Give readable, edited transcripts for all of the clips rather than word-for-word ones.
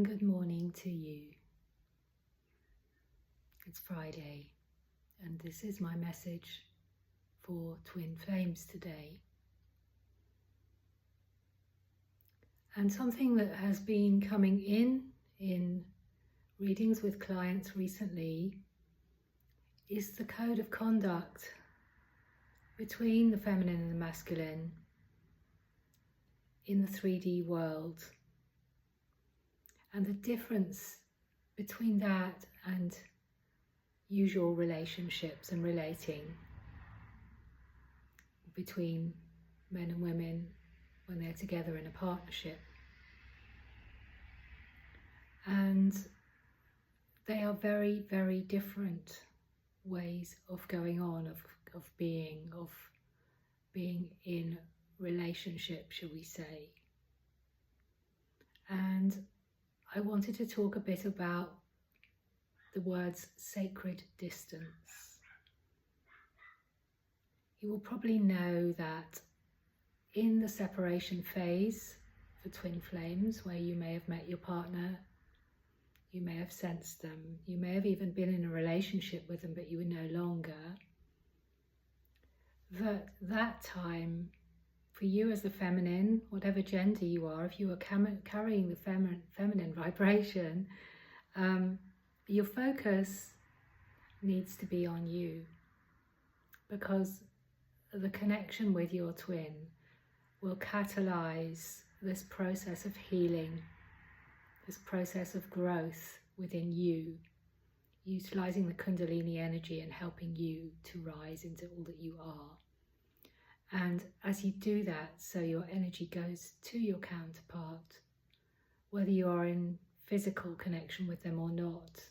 and good morning to you. It's Friday, and this is my message for Twin Flames today. And something that has been coming in readings with clients recently is the code of conduct between the feminine and the masculine in the 3D world, and the difference between that and usual relationships and relating between men and women when they're together in a partnership. And they are very, very different ways of going on, of being in relationship, shall we say. And I wanted to talk a bit about the words sacred distance. You will probably know that in the separation phase for twin flames, where you may have met your partner, you may have sensed them, you may have even been in a relationship with them but you were no longer, that time for you as the feminine, whatever gender you are, if you are carrying the feminine vibration, your focus needs to be on you, because the connection with your twin will catalyze this process of healing, this process of growth within you, utilizing the Kundalini energy and helping you to rise into all that you are. And as you do that, so your energy goes to your counterpart, whether you are in physical connection with them or not,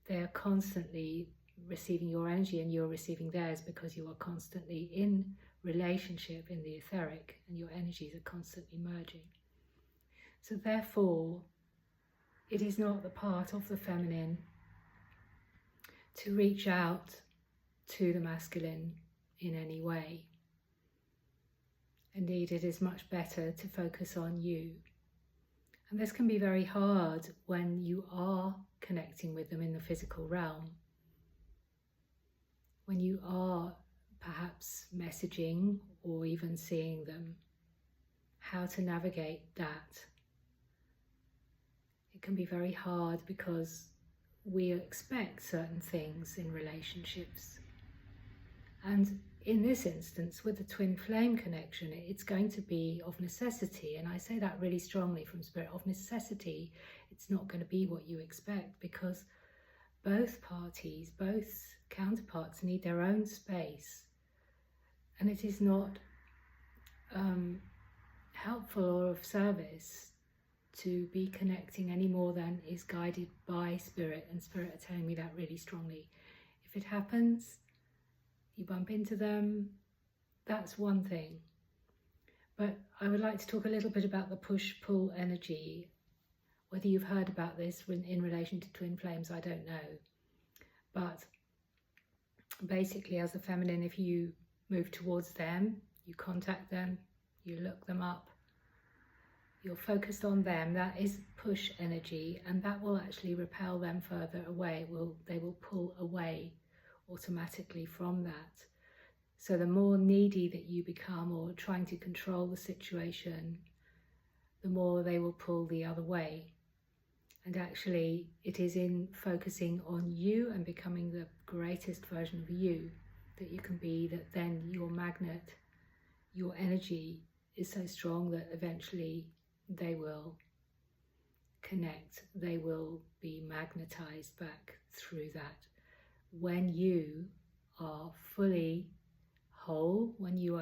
they are constantly receiving your energy and you're receiving theirs, because you are constantly in relationship in the etheric and your energies are constantly merging. So therefore, it is not the part of the feminine to reach out to the masculine in any way. Indeed, it is much better to focus on you. And this can be very hard when you are connecting with them in the physical realm. When you are perhaps messaging or even seeing them, how to navigate that. It can be very hard because we expect certain things in relationships. And in this instance, with the twin flame connection, it's going to be of necessity, and I say that really strongly from Spirit, of necessity. It's not going to be what you expect, because both parties, both counterparts need their own space, and it is not helpful or of service to be connecting any more than is guided by Spirit, and Spirit are telling me that really strongly. If it happens, you bump into them, that's one thing. But I would like to talk a little bit about the push-pull energy. Whether you've heard about this in relation to twin flames, I don't know. But basically, as a feminine, if you move towards them, you contact them, you look them up, you're focused on them, that is push energy, and that will actually repel them further away. They will pull away automatically from that. So the more needy that you become, or trying to control the situation, the more they will pull the other way. And actually, it is in focusing on you and becoming the greatest version of you that you can be, that then your magnet, your energy is so strong that eventually they will connect, they will be magnetized back through that. When you are fully whole, when you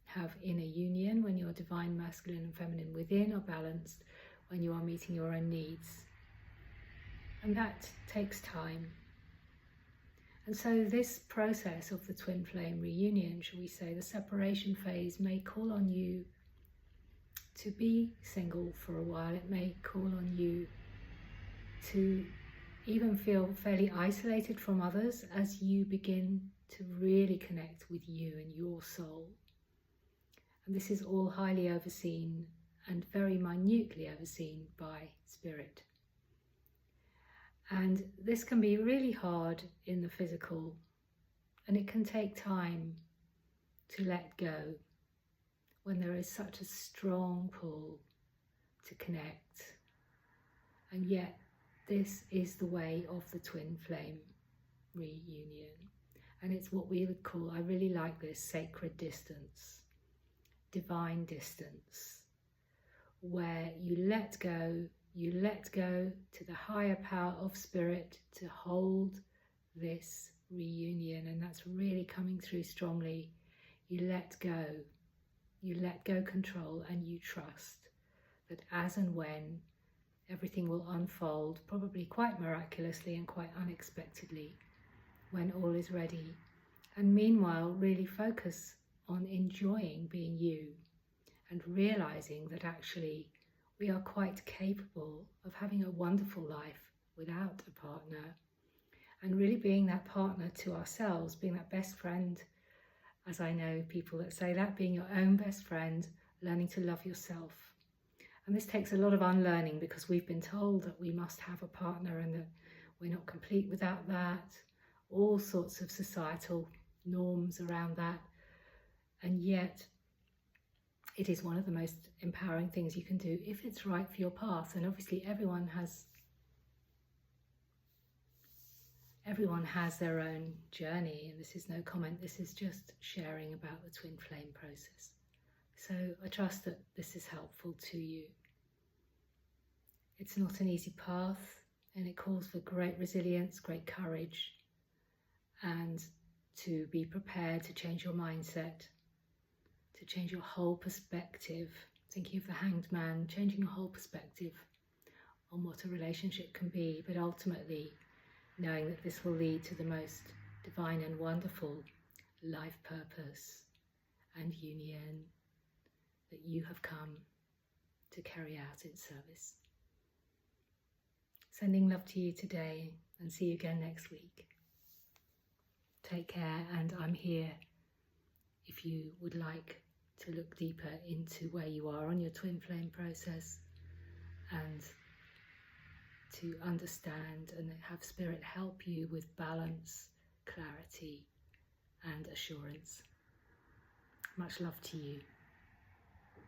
have inner union, when your divine masculine and feminine within are balanced, when you are meeting your own needs. And that takes time. And so this process of the twin flame reunion, shall we say, the separation phase, may call on you to be single for a while. It may call on you to even feel fairly isolated from others as you begin to really connect with you and your soul. And this is all highly overseen and very minutely overseen by spirit. And this can be really hard in the physical, and it can take time to let go when there is such a strong pull to connect. And yet this is the way of the twin flame reunion, and it's what we would call, I really like this, sacred distance, divine distance, where you let go to the higher power of spirit to hold this reunion. And that's really coming through strongly. You let go control, and you trust that as and when everything will unfold, probably quite miraculously and quite unexpectedly, when all is ready. And meanwhile, really focus on enjoying being you and realizing that actually we are quite capable of having a wonderful life without a partner, and really being that partner to ourselves, being that best friend, as I know people that say that, being your own best friend, learning to love yourself. And this takes a lot of unlearning, because we've been told that we must have a partner and that we're not complete without that, all sorts of societal norms around that. And yet it is one of the most empowering things you can do if it's right for your path. And obviously everyone has their own journey, and this is no comment, this is just sharing about the twin flame process. So I trust that this is helpful to you. It's not an easy path, and it calls for great resilience, great courage, and to be prepared to change your mindset, to change your whole perspective. Thinking of the Hanged Man, changing your whole perspective on what a relationship can be, but ultimately knowing that this will lead to the most divine and wonderful life purpose and union that you have come to carry out in service. Sending love to you today, and see you again next week. Take care, and I'm here if you would like to look deeper into where you are on your twin flame process, and to understand and have spirit help you with balance, clarity and assurance. Much love to you.